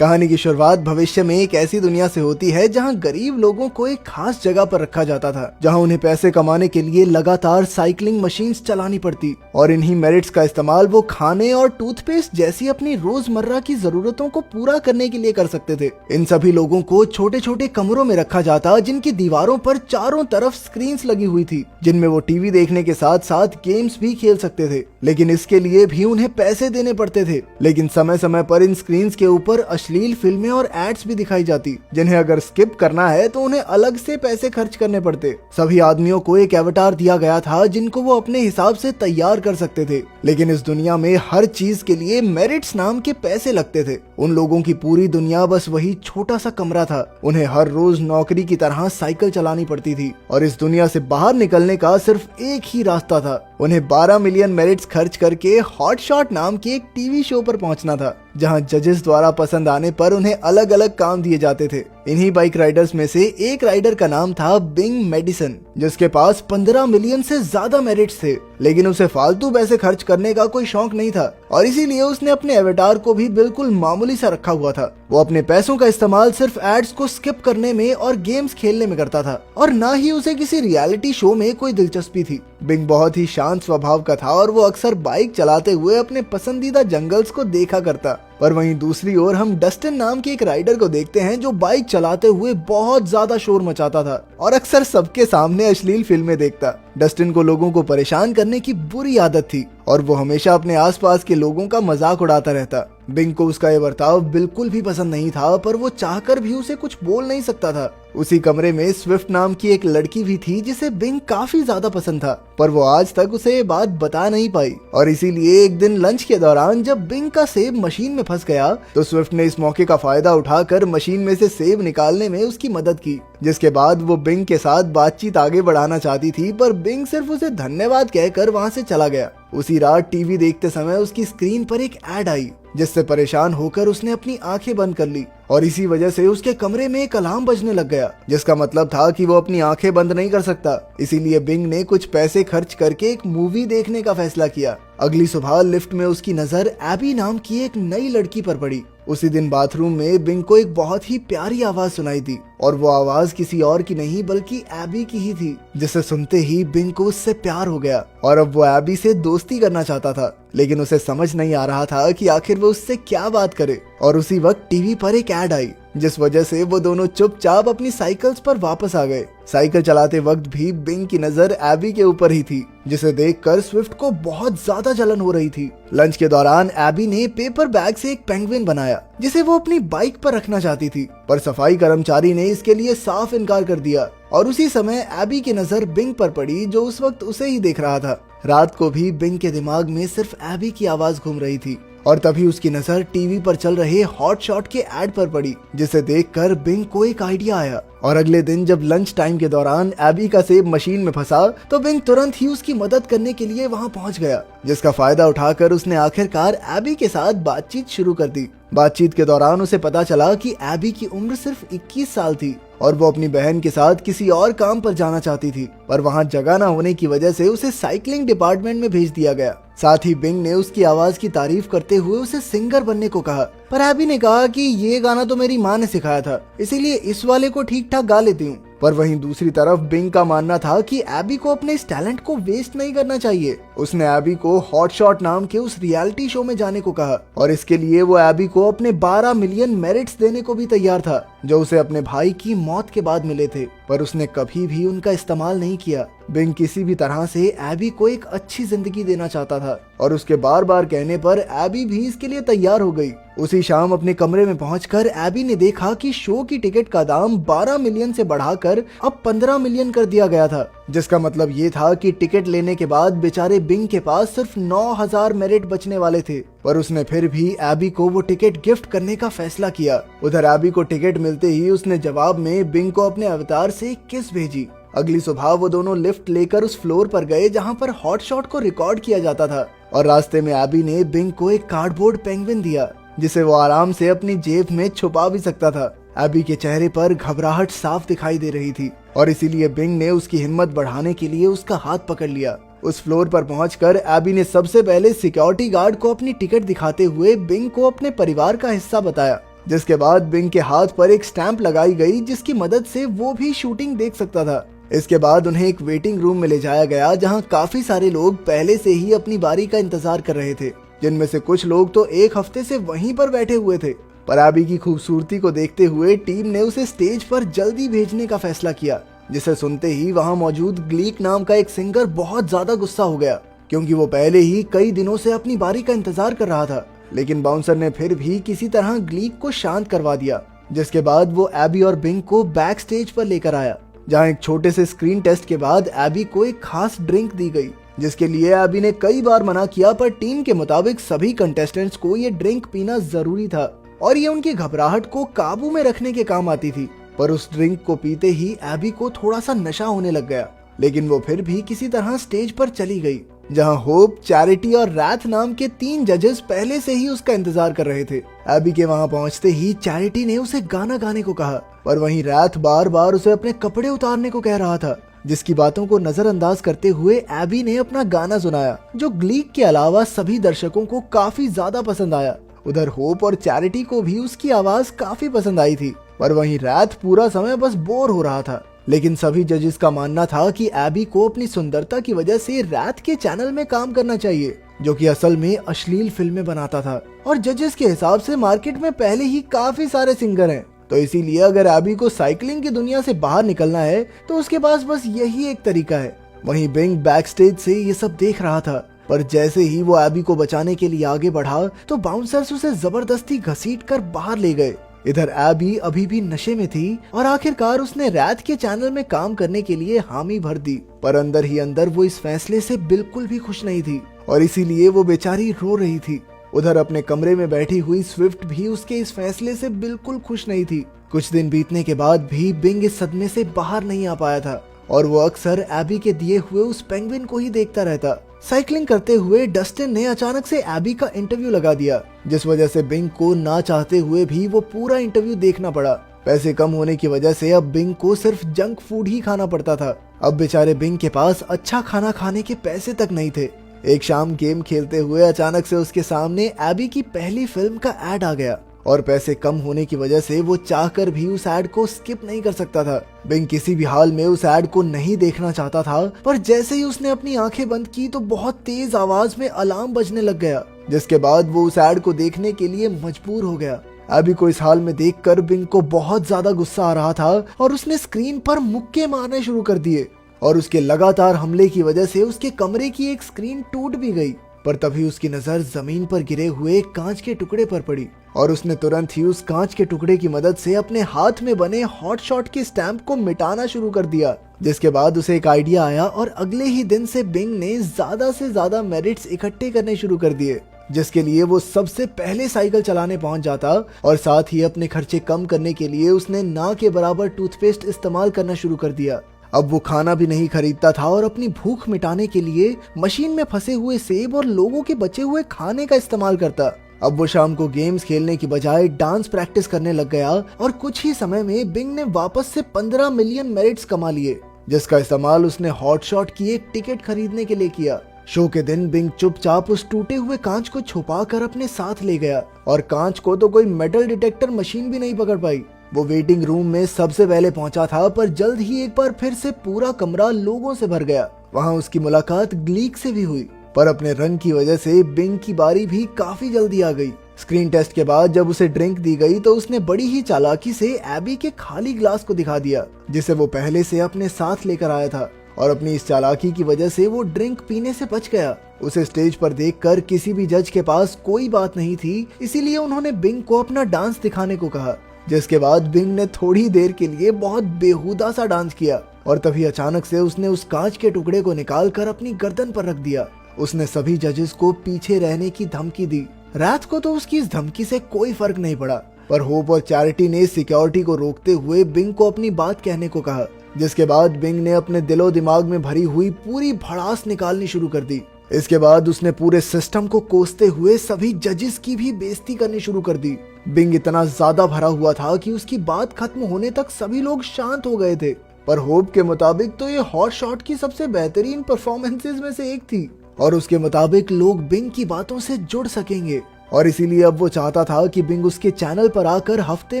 कहानी की शुरुआत भविष्य में एक ऐसी दुनिया से होती है जहां गरीब लोगों को एक खास जगह पर रखा जाता था, जहां उन्हें पैसे कमाने के लिए लगातार साइकिलिंग मशीन्स चलानी पड़ती और इन्हीं मेरिट्स का इस्तेमाल वो खाने और टूथपेस्ट जैसी अपनी रोजमर्रा की जरूरतों को पूरा करने के लिए कर सकते थे। इन सभी लोगों को छोटे छोटे कमरों में रखा जाता, जिनकी दीवारों पर चारों तरफ स्क्रीन्स लगी हुई थी, जिनमें वो टीवी देखने के साथ साथ गेम्स भी खेल सकते थे। लेकिन इसके लिए भी उन्हें पैसे देने पड़ते थे। लेकिन समय समय पर इन स्क्रीन्स के ऊपर अश्लील फिल्में और एड्स भी दिखाई जाती, जिन्हें अगर स्किप करना है तो उन्हें अलग से पैसे खर्च करने पड़ते। सभी आदमियों को एक एवतार दिया गया था जिनको वो अपने हिसाब से तैयार कर सकते थे। लेकिन इस दुनिया में हर चीज के लिए मेरिट्स नाम के पैसे लगते थे। उन लोगों की पूरी दुनिया बस वही छोटा सा कमरा था। उन्हें हर रोज नौकरी की तरह साइकिल चलानी पड़ती थी और इस दुनिया से बाहर निकलने का सिर्फ एक ही रास्ता था। उन्हें 12 मिलियन मेरिट्स खर्च करके हॉट शॉट नाम के एक टीवी शो पर पहुंचना था, जहां जजेस द्वारा पसंद आने पर उन्हें अलग अलग काम दिए जाते थे। इन्हीं बाइक राइडर्स में से एक राइडर का नाम था बिंग मेडिसन, जिसके पास 15 मिलियन से ज्यादा मेरिट्स थे। लेकिन उसे फालतू पैसे खर्च करने का कोई शौक नहीं था और इसीलिए उसने अपने एवेटार को भी बिल्कुल मामूली सा रखा हुआ था। वो अपने पैसों का इस्तेमाल सिर्फ एड्स को स्किप करने में और गेम्स खेलने में करता था और न ही उसे किसी रियलिटी शो में कोई दिलचस्पी थी। बिंग बहुत ही शांत स्वभाव का था और वो अक्सर बाइक चलाते हुए अपने पसंदीदा जंगल्स को देखा करता। पर वहीं दूसरी ओर हम डस्टिन नाम के एक राइडर को देखते हैं जो बाइक चलाते हुए बहुत ज्यादा शोर मचाता था और अक्सर सबके सामने अश्लील फिल्में देखता। डस्टिन को लोगों को परेशान करने की बुरी आदत थी और वो हमेशा अपने आसपास के लोगों का मजाक उड़ाता रहता। बिंग को उसका ये बर्ताव बिल्कुल भी पसंद नहीं था, पर वो चाहकर भी उसे कुछ बोल नहीं सकता था। उसी कमरे में स्विफ्ट नाम की एक लड़की भी थी जिसे बिंग काफी ज्यादा पसंद था, पर वो आज तक उसे ये बात बता नहीं पाई और इसीलिए एक दिन लंच के दौरान जब बिंग का सेब मशीन में फंस गया तो स्विफ्ट ने इस मौके का फायदा उठाकर मशीन में से सेब निकालने में उसकी मदद की, जिसके बाद वो बिंग के साथ बातचीत आगे बढ़ाना चाहती थी, पर बिंग सिर्फ उसे धन्यवाद कहकर वहाँ से चला गया। उसी रात टीवी देखते समय उसकी स्क्रीन पर एक एड आई, जिससे परेशान होकर उसने अपनी आंखें बंद कर ली और इसी वजह से उसके कमरे में एक अलार्म बजने लग गया, जिसका मतलब था कि वो अपनी आंखें बंद नहीं कर सकता। इसीलिए बिंग ने कुछ पैसे खर्च करके एक मूवी देखने का फैसला किया। अगली सुबह लिफ्ट में उसकी नजर एबी नाम की एक नई लड़की पर पड़ी। उसी दिन बाथरूम में बिंग को एक बहुत ही प्यारी आवाज सुनाई दी और वो आवाज किसी और की नहीं बल्कि एबी की ही थी, जिसे सुनते ही बिंग को उससे प्यार हो गया और अब वो एबी से दोस्ती करना चाहता था। लेकिन उसे समझ नहीं आ रहा था कि आखिर वो उससे क्या बात करे और उसी वक्त टीवी पर एक ऐड आई, जिस वजह से वो दोनों चुपचाप अपनी साइकिल्स पर वापस आ गए। साइकिल चलाते वक्त भी बिंग की नजर एबी के ऊपर ही थी, जिसे देखकर स्विफ्ट को बहुत ज्यादा जलन हो रही थी। लंच के दौरान एबी ने पेपर बैग से एक पेंगुइन बनाया, जिसे वो अपनी बाइक पर रखना चाहती थी, पर सफाई कर्मचारी ने इसके लिए साफ इनकार कर दिया और उसी समय एबी की नजर बिंग पर पड़ी, जो उस वक्त उसे ही देख रहा था। रात को भी बिंग के दिमाग में सिर्फ एबी की आवाज घूम रही थी और तभी उसकी नजर टीवी पर चल रहे हॉट शॉट के ऐड पर पड़ी, जिसे देखकर बिंग को एक आइडिया आया और अगले दिन जब लंच टाइम के दौरान एबी का सेब मशीन में फंसा तो बिंग तुरंत ही उसकी मदद करने के लिए वहां पहुंच गया, जिसका फायदा उठाकर उसने आखिरकार एबी के साथ बातचीत शुरू कर दी। बातचीत के दौरान उसे पता चला कि एबी की उम्र सिर्फ 21 साल थी और वो अपनी बहन के साथ किसी और काम पर जाना चाहती थी, पर वहाँ जगह न होने की वजह से उसे साइकिलिंग डिपार्टमेंट में भेज दिया गया। साथ ही बिंग ने उसकी आवाज की तारीफ करते हुए उसे सिंगर बनने को कहा, पर एबी ने कहा कि ये गाना तो मेरी माँ ने सिखाया था, इसीलिए इस वाले को ठीक ठाक गा लेती हूँ। पर वहीं दूसरी तरफ बिंग का मानना था कि एबी को अपने इस टैलेंट को वेस्ट नहीं करना चाहिए। उसने एबी को हॉट शॉट नाम के उस रियलिटी शो में जाने को कहा और इसके लिए वो एबी को अपने 12 मिलियन मेरिट्स देने को भी तैयार था, जो उसे अपने भाई की मौत के बाद मिले थे, पर उसने कभी भी उनका इस्तेमाल नहीं किया। बिंग किसी भी तरह से एबी को एक अच्छी जिंदगी देना चाहता था और उसके बार बार कहने पर एबी भी इसके लिए तैयार हो गई। उसी शाम अपने कमरे में पहुंचकर एबी ने देखा कि शो की टिकट का दाम 12 मिलियन से बढ़ाकर अब 15 मिलियन कर दिया गया था, जिसका मतलब ये था कि टिकट लेने के बाद बेचारे बिंग के पास सिर्फ 9000 मेरिट बचने वाले थे। पर उसने फिर भी एबी को वो टिकट गिफ्ट करने का फैसला किया। उधर एबी को टिकट मिलते ही उसने जवाब में बिंग को अपने अवतार से एक किस भेजी। अगली सुबह वो दोनों लिफ्ट लेकर उस फ्लोर पर गए जहाँ पर हॉट शॉट को रिकॉर्ड किया जाता था और रास्ते में एबी ने बिंग को एक कार्डबोर्ड पेंगुइन दिया, जिसे वो आराम से अपनी जेब में छुपा भी सकता था। एबी के चेहरे पर घबराहट साफ दिखाई दे रही थी और इसीलिए बिंग ने उसकी हिम्मत बढ़ाने के लिए उसका हाथ पकड़ लिया। उस फ्लोर पर पहुंचकर एबी ने सबसे पहले सिक्योरिटी गार्ड को अपनी टिकट दिखाते हुए बिंग को अपने परिवार का हिस्सा बताया जिसके बाद बिंग के हाथ पर एक स्टैंप लगाई गई जिसकी मदद से वो भी शूटिंग देख सकता था। इसके बाद उन्हें एक वेटिंग रूम में ले जाया गया जहां काफी सारे लोग पहले से ही अपनी बारी का इंतजार कर रहे थे, जिनमें से कुछ लोग तो एक हफ्ते से वहीं पर बैठे हुए थे। पर एबी की खूबसूरती को देखते हुए टीम ने उसे स्टेज पर जल्दी भेजने का फैसला किया, जिसे सुनते ही वहां मौजूद ग्लीक नाम का एक सिंगर बहुत ज्यादा गुस्सा हो गया, क्योंकि वो पहले ही कई दिनों से अपनी बारी का इंतजार कर रहा था। लेकिन बाउंसर ने फिर भी किसी तरह ग्लीक को शांत करवा दिया, जिसके बाद वो एबी और बिंग को बैक स्टेज पर लेकर आया, जहां एक छोटे से स्क्रीन टेस्ट के बाद एबी को एक खास ड्रिंक दी गई, जिसके लिए एबी ने कई बार मना किया, पर टीम के मुताबिक सभी कंटेस्टेंट्स को ये ड्रिंक पीना जरूरी था और ये उनकी घबराहट को काबू में रखने के काम आती थी। पर उस ड्रिंक को पीते ही एबी को थोड़ा सा नशा होने लग गया, लेकिन वो फिर भी किसी तरह स्टेज पर चली गई, जहां होप, चैरिटी और रैथ नाम के 3 जजेस पहले से ही उसका इंतजार कर रहे थे। एबी के वहां पहुंचते ही चैरिटी ने उसे गाना गाने को कहा, पर वहीं रैथ बार बार उसे अपने कपड़े उतारने को कह रहा था, जिसकी बातों को नजरअंदाज करते हुए एबी ने अपना गाना सुनाया, जो ग्लीक के अलावा सभी दर्शकों को काफी ज्यादा पसंद आया। उधर होप और चैरिटी को भी उसकी आवाज काफी पसंद आई थी, पर वहीं रैथ पूरा समय बस बोर हो रहा था। लेकिन सभी जजेस का मानना था कि एबी को अपनी सुंदरता की वजह से रैथ के चैनल में काम करना चाहिए, जो कि असल में अश्लील फिल्में बनाता था, और जजेस के हिसाब से मार्केट में पहले ही काफी सारे सिंगर हैं, तो इसीलिए अगर एबी को साइकिलिंग की दुनिया से बाहर निकलना है तो उसके पास बस यही एक तरीका है। वहीं बिंग बैक स्टेज से ये सब देख रहा था, पर जैसे ही वो एबी को बचाने के लिए आगे बढ़ा तो बाउंसर्स उसे जबरदस्ती घसीट कर बाहर ले गए। इधर एबी अभी भी नशे में थी और आखिरकार उसने रैथ के चैनल में काम करने के लिए हामी भर दी, पर अंदर ही अंदर वो इस फैसले से बिल्कुल भी खुश नहीं थी और इसीलिए वो बेचारी रो रही थी। उधर अपने कमरे में बैठी हुई स्विफ्ट भी उसके इस फैसले से बिल्कुल खुश नहीं थी। कुछ दिन बीतने के बाद भी बिंग इस सदमे से बाहर नहीं आ पाया था और वो अक्सर एबी के दिए हुए उस पेंगुइन को ही देखता रहता। साइकिलिंग करते हुए डस्टिन ने अचानक से एबी का इंटरव्यू लगा दिया, जिस वजह से बिंग को ना चाहते हुए भी वो पूरा इंटरव्यू देखना पड़ा। पैसे कम होने की वजह से अब बिंग को सिर्फ जंक फूड ही खाना पड़ता था। अब बेचारे बिंग के पास अच्छा खाना खाने के पैसे तक नहीं थे। एक शाम गेम खेलते हुए अचानक से उसके सामने एबी की पहली फिल्म का एड आ गया और पैसे कम होने की वजह से वो चाहकर भी उस एड को स्किप नहीं कर सकता था। बिंग किसी भी हाल में उस एड को नहीं देखना चाहता था, पर जैसे ही उसने अपनी आंखें बंद की तो बहुत तेज आवाज में अलार्म बजने लग गया, जिसके बाद वो उस एड को देखने के लिए मजबूर हो गया। एबी को इस हाल में देखकर बिंग को बहुत ज्यादा गुस्सा आ रहा था और उसने स्क्रीन पर मुक्के मारने शुरू कर दिए और उसके लगातार हमले की वजह से उसके कमरे की एक स्क्रीन टूट भी गई। पर तभी उसकी नजर जमीन पर गिरे हुए कांच के टुकड़े पर पड़ी और उसने तुरंत ही उस कांच के टुकड़े की मदद से अपने हाथ में बने हॉट शॉट के स्टैंप को मिटाना शुरू कर दिया। जिसके बाद उसे एक आइडिया आया और अगले ही दिन से बिंग ने ज्यादा से ज्यादा मेरिट्स इकट्ठे करने शुरू कर दिए, जिसके लिए वो सबसे पहले साइकिल चलाने पहुंच जाता और साथ ही अपने खर्चे कम करने के लिए उसने ना के बराबर टूथपेस्ट इस्तेमाल करना शुरू कर दिया। अब वो खाना भी नहीं खरीदता था और अपनी भूख मिटाने के लिए मशीन में फंसे हुए सेब और लोगों के बचे हुए खाने का इस्तेमाल करता। अब वो शाम को गेम्स खेलने की बजाय डांस प्रैक्टिस करने लग गया और कुछ ही समय में बिंग ने वापस से 15 मिलियन मेरिट्स कमा लिए, जिसका इस्तेमाल उसने हॉट शॉट की एक टिकट खरीदने के लिए किया। शो के दिन बिंग चुपचाप उस टूटे हुए कांच को छुपा कर अपने साथ ले गया और कांच को तो कोई मेटल डिटेक्टर मशीन भी नहीं पकड़ पाई। वो वेटिंग रूम में सबसे पहले पहुंचा था, पर जल्द ही एक बार फिर से पूरा कमरा लोगों से भर गया। वहां उसकी मुलाकात ग्लीक से भी हुई, पर अपने रंग की वजह से बिंग की बारी भी काफी जल्दी आ गई। स्क्रीन टेस्ट के बाद जब उसे ड्रिंक दी गई तो उसने बड़ी ही चालाकी से एबी के खाली ग्लास को दिखा दिया, जिसे वो पहले से अपने साथ लेकर आया था, और अपनी इस चालाकी की वजह से वो ड्रिंक पीने से बच गया। उसे स्टेज पर देखकर किसी भी जज के पास कोई बात नहीं थी, इसीलिए उन्होंने बिंग को अपना डांस दिखाने को कहा, जिसके बाद बिंग ने थोड़ी देर के लिए बहुत बेहुदा सा डांस किया और तभी अचानक से उसने उस कांच के टुकड़े को निकालकर अपनी गर्दन पर रख दिया। उसने सभी जजेस को पीछे रहने की धमकी दी। रात को तो उसकी इस धमकी से कोई फर्क नहीं पड़ा, पर होप और चैरिटी ने सिक्योरिटी को रोकते हुए बिंग को अपनी बात कहने को कहा, जिसके बाद बिंग ने अपने दिलो दिमाग में भरी हुई पूरी भड़ास निकालनी शुरू कर दी। इसके बाद उसने पूरे सिस्टम को कोसते हुए सभी जजेस की भी बेइज्जती करनी शुरू कर दी। बिंग इतना ज्यादा भरा हुआ था कि उसकी बात खत्म होने तक सभी लोग शांत हो गए थे, पर होप के मुताबिक तो ये हॉट शॉट की सबसे बेहतरीन परफॉर्मेंसेस में से एक थी और उसके मुताबिक लोग बिंग की बातों से जुड़ सकेंगे। और इसीलिए अब वो चाहता था कि बिंग उसके चैनल पर आकर हफ्ते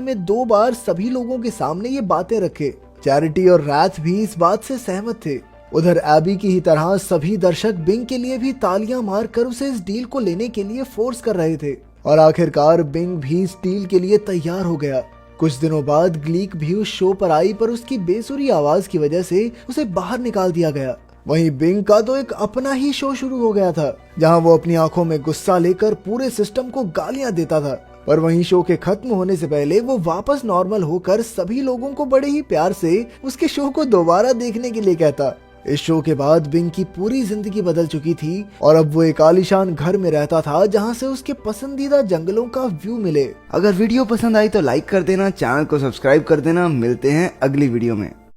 में 2 बार सभी लोगों के सामने ये बातें रखे। चैरिटी और रैथ भी इस बात से सहमत थे। उधर एबी की ही तरह सभी दर्शक बिंग के लिए भी तालियां मारकर उसे इस डील को लेने के लिए फोर्स कर रहे थे और आखिरकार बिंग भी इस डील के लिए तैयार हो गया। कुछ दिनों बाद ग्लीक भी उस शो पर आई, पर उसकी बेसुरी आवाज की वजह से उसे बाहर निकाल दिया गया। वहीं बिंग का तो एक अपना ही शो शुरू हो गया था, जहां वो अपनी आंखों में गुस्सा लेकर पूरे सिस्टम को गालियां देता था। पर वहीं शो के खत्म होने से पहले वो वापस नॉर्मल होकर सभी लोगों को बड़े ही प्यार से उसके शो को दोबारा देखने के लिए कहता। इस शो के बाद बिंग की पूरी जिंदगी बदल चुकी थी और अब वो एक आलीशान घर में रहता था, जहां से उसके पसंदीदा जंगलों का व्यू मिले। अगर वीडियो पसंद आई तो लाइक कर देना, चैनल को सब्सक्राइब कर देना। मिलते हैं अगली वीडियो में।